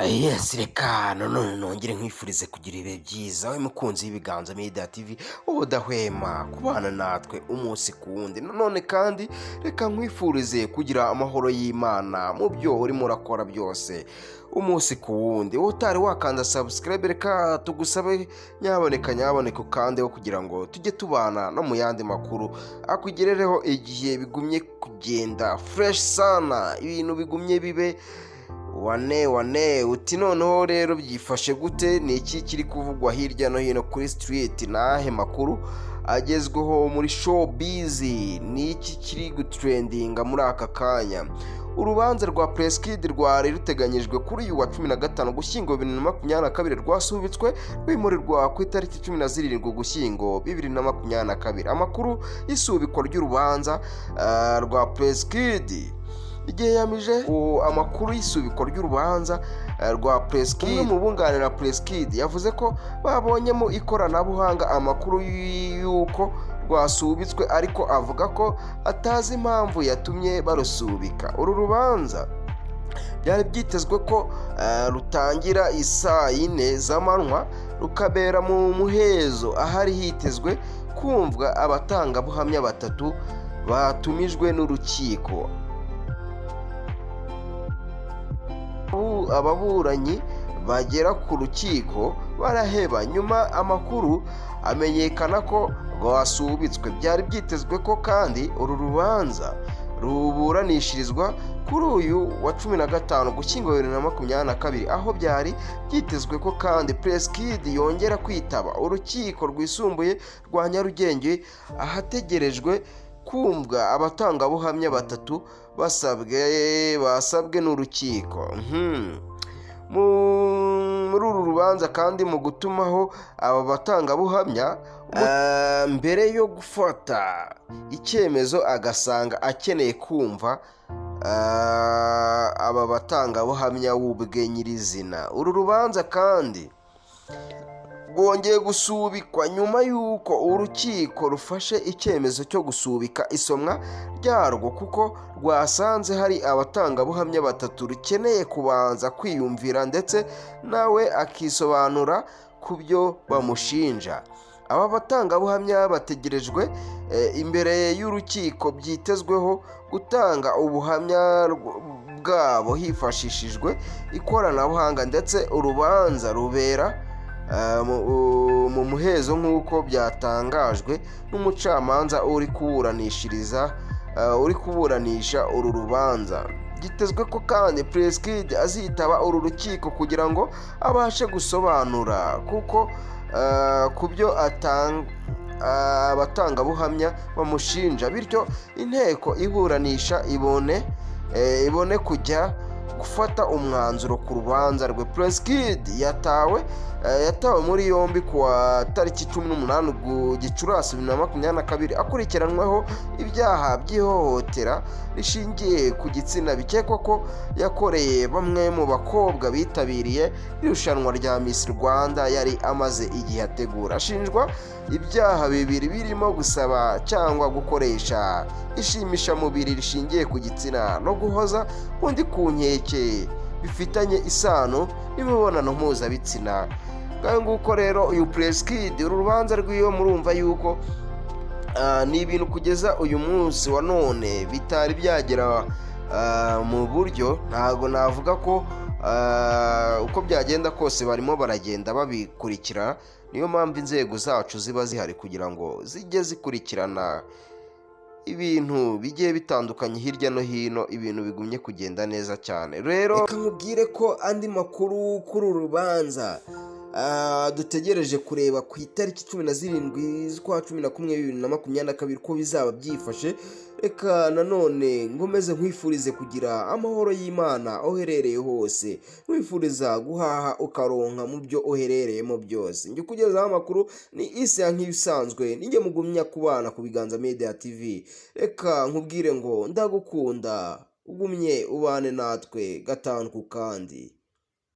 Yes, reka none nongere nkwifurize kugira ibihe byiza wowe mukunzi w'ibiganza Media TV udahwema kubana natwe umunsi ku wundi. None kandi reka nkwifurize kugira amahoro y'Imana mu byo urimo urakora byose umunsi ku wundi. Utari wakanda subscribe reka tugusabe nyaboneka ukandeho kugira ngo tujye tubana no mu yandi makuru akugerereho igihe bigumye kugenda fresh sana, ibintu bigumye bibe wane uti noneho rero byifashe gute, ni iki kiri kuvugwa hirya no hino kuri street, nahe makuru agezweho muri showbiz, ni iki kiri gutrendinga muri aka kanya. Urubanza rwa Preskid rwari ruteganyijwe kuri uyu wa 15 Gushyingo 2022 rwasubitswe rwimurirwa ku itariki 17 Gushyingo 2022. Amakuru y'isubikwa ry'urubanza rwa Preskid igihe yamije amakuru y'isubikwa ry'urubanza rwa Preskid. Umwe mu bunganira Preskid yavuze ko babonyemo ikoranabuhanga amakuru y'uko rwasubitswe, ariko avuga ko atazi impamvu yatumye barusubika. Uru rubanza byari byitezwe ko rutangira isaa 4 z'amanywa rukabera mu muhezo, ahari hitezwe kumvwa abatangabuhamya batatu batumijwe n'urukiko. Ababuranyi bagera ku rukiko baraheba nyuma amakuru amenyekana ko rwasubitswe. Byari byitezwe ko kandi uru rubanza ruburanishirizwa kuri uyu wa 15 Gushyingo 2022, aho byari byitezwe ko kandi Preskid yongera kwitaba urukiko rwisumbuye rwa Nyarugenge, ahategerejwe kumvwa abatangabuhamya batatu basabwe n'urukiko. Muri uru rubanza kandi mu gutumaho aba batangabuhamya mbere yo gufata icyemezo agasanga akeneye kumva aba batangabuhamya w'ubwe nyirizina. Uru rubanza kandi rwongeye gusubikwa nyuma y'uko urukiko rufashe icyemezo cyo gusubika isomwa ryarwo, kuko rwasanze hari abatangabuhamya batatu rukeneye kubanza kwiyumvira ndetse nawe akisobanura ku byo bamushinja. Aba batangabuhamya bategerejwe imbere y'urukiko, byitezweho gutanga ubuhamya bwabo hifashishijwe ikoranabuhanga, ndetse urubanza rubera mu muhezo nk'uko byatangajwe n'umucamanza uri kuburanisha uru rubanza. Gitezwe ko kandi Preskid azitaba uru rukiko kugira ngo abashe gusobanura kuko ku byo abatangabuhamya bamushinja, bityo inteko iburanisha ibone kujya gufata umwanzuro ku rubanza rwe. Preskid yatawe muri yombi kuwa tariki 18 Gicurasi 2022 akurikiranweho ibyaha by'ihohotera rishingiye ku gitsina bikekwa ko yakoreye bamwe mu bakobwa bitabiriye irushanwa rya Miss Rwanda yari amaze igihe ategura. Ashinjwa ibyaha bibiri birimo gusaba cyangwa gukoresha ishimishamubiri rishingiye ku gitsina no guhoza undi ku nkeke bifitanye isano n'imibonano mpuzabitsina. Ngaho nguko rero uyu Preskid, uru rubanza rw'iyo murumva yuko ni ibintu kugeza uyu munsi wa none bitari byagera mu buryo, ntago navuga ko uko byagenda kose barimo baragenda babikurikira. Niyo mpamvu inzego zacu ziba zihari kugira ngo zijye zikurikirana ibintu bigiye bitandukanye hirya no hino, ibintu bigumye kugenda neza cyane. Rero reka nkubwire ko andi makuru kuri uru rubanza dutegereje kureba ku itariki 17 z'ukwa 11 2022 ko bizaba byifashe. Reka nanone ngomeze nkwifurize kugira amahoro y'Imana oherereye hose, nkwifuriza guhaha ukaronka mu byo oherereyemo byose. Njye kugezaho amakuru ni Isa nk'ibisanzwe, ninjye mugumya kubana ku Biganza Media TV. Reka nkubwire ngo ndagukunda, ugumye ubane natwe gatanu ku kandi.